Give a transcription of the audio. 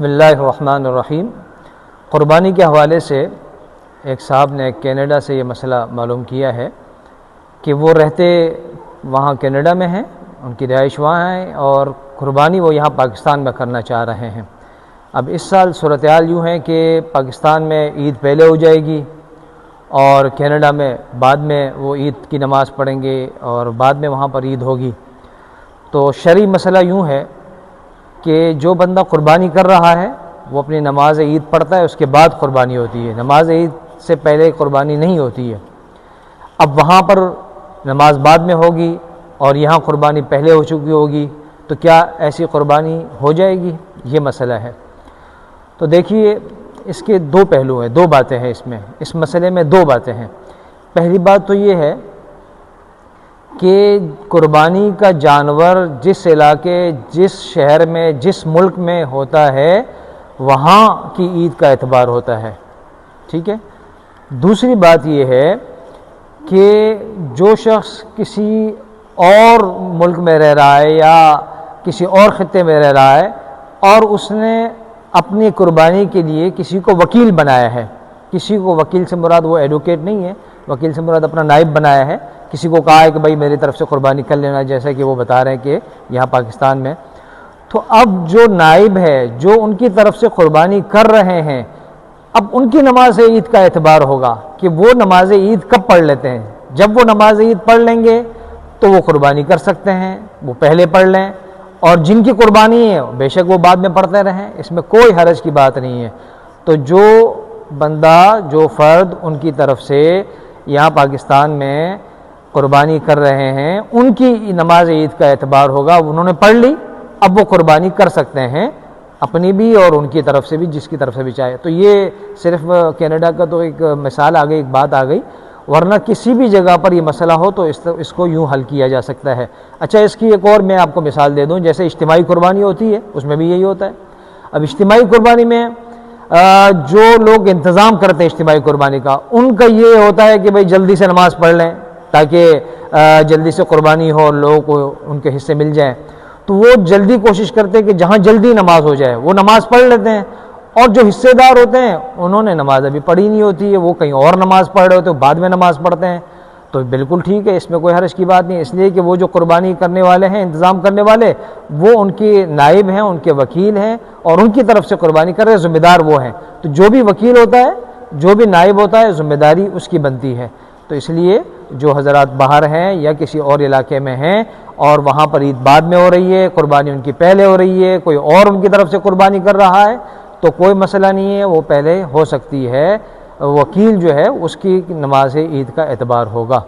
بسم اللہ الرحمن الرحیم۔ قربانی کے حوالے سے ایک صاحب نے کینیڈا سے یہ مسئلہ معلوم کیا ہے کہ وہ رہتے وہاں کینیڈا میں ہیں، ان کی رہائش وہاں ہے، اور قربانی وہ یہاں پاکستان میں کرنا چاہ رہے ہیں۔ اب اس سال صورتحال یوں ہے کہ پاکستان میں عید پہلے ہو جائے گی اور کینیڈا میں بعد میں وہ عید کی نماز پڑھیں گے اور بعد میں وہاں پر عید ہوگی۔ تو شرعی مسئلہ یوں ہے کہ جو بندہ قربانی کر رہا ہے وہ اپنی نماز عید پڑھتا ہے، اس کے بعد قربانی ہوتی ہے، نماز عید سے پہلے قربانی نہیں ہوتی ہے۔ اب وہاں پر نماز بعد میں ہوگی اور یہاں قربانی پہلے ہو چکی ہوگی، تو کیا ایسی قربانی ہو جائے گی؟ یہ مسئلہ ہے۔ تو دیکھیے، اس کے دو پہلو ہیں، دو باتیں ہیں اس مسئلے میں دو باتیں ہیں۔ پہلی بات تو یہ ہے کہ قربانی کا جانور جس علاقے، جس شہر میں، جس ملک میں ہوتا ہے وہاں کی عید کا اعتبار ہوتا ہے، ٹھیک ہے۔ دوسری بات یہ ہے کہ جو شخص کسی اور ملک میں رہ رہا ہے یا کسی اور خطے میں رہ رہا ہے اور اس نے اپنی قربانی کے لیے کسی کو وکیل بنایا ہے، کسی کو وکیل سے مراد وہ ایڈوکیٹ نہیں ہے، وکیل سے مراد اپنا نائب بنایا ہے، کسی کو کہا ہے کہ بھائی میری طرف سے قربانی کر لینا، جیسا کہ وہ بتا رہے ہیں کہ یہاں پاکستان میں، تو اب جو نائب ہے جو ان کی طرف سے قربانی کر رہے ہیں، اب ان کی نماز عید کا اعتبار ہوگا کہ وہ نماز عید کب پڑھ لیتے ہیں۔ جب وہ نماز عید پڑھ لیں گے تو وہ قربانی کر سکتے ہیں، وہ پہلے پڑھ لیں، اور جن کی قربانی ہے بے شک وہ بعد میں پڑھتے رہیں، اس میں کوئی حرج کی بات نہیں ہے۔ تو جو بندہ، جو فرد ان کی طرف سے یہاں پاکستان میں قربانی کر رہے ہیں، ان کی نماز عید کا اعتبار ہوگا، انہوں نے پڑھ لی، اب وہ قربانی کر سکتے ہیں، اپنی بھی اور ان کی طرف سے بھی، جس کی طرف سے بھی چاہے۔ تو یہ صرف کینیڈا کا تو ایک مثال آ گئی، ایک بات آ گئی، ورنہ کسی بھی جگہ پر یہ مسئلہ ہو تو اس کو یوں حل کیا جا سکتا ہے۔ اچھا، اس کی ایک اور میں آپ کو مثال دے دوں، جیسے اجتماعی قربانی ہوتی ہے اس میں بھی یہی ہوتا ہے۔ اب اجتماعی قربانی میں جو لوگ انتظام کرتے ہیں اجتماعی قربانی کا، ان کا یہ ہوتا ہے کہ بھائی جلدی سے نماز پڑھ لیں تاکہ جلدی سے قربانی ہو اور لوگوں کو ان کے حصے مل جائیں، تو وہ جلدی کوشش کرتے ہیں کہ جہاں جلدی نماز ہو جائے وہ نماز پڑھ لیتے ہیں، اور جو حصے دار ہوتے ہیں انہوں نے نماز ابھی پڑھی نہیں ہوتی ہے، وہ کہیں اور نماز پڑھ رہے ہوتے ہیں، بعد میں نماز پڑھتے ہیں، تو بالکل ٹھیک ہے، اس میں کوئی حرج کی بات نہیں، اس لیے کہ وہ جو قربانی کرنے والے ہیں، انتظام کرنے والے، وہ ان کے نائب ہیں، ان کے وکیل ہیں، اور ان کی طرف سے قربانی کر رہے ذمہ دار وہ ہیں۔ تو جو بھی وکیل ہوتا ہے، جو بھی نائب ہوتا ہے، ذمہ داری اس کی بنتی ہے۔ تو اس لیے جو حضرات باہر ہیں یا کسی اور علاقے میں ہیں اور وہاں پر عید بعد میں ہو رہی ہے، قربانی ان کی پہلے ہو رہی ہے، کوئی اور ان کی طرف سے قربانی کر رہا ہے، تو کوئی مسئلہ نہیں ہے، وہ پہلے ہو سکتی ہے، وکیل جو ہے اس کی نماز عید کا اعتبار ہوگا۔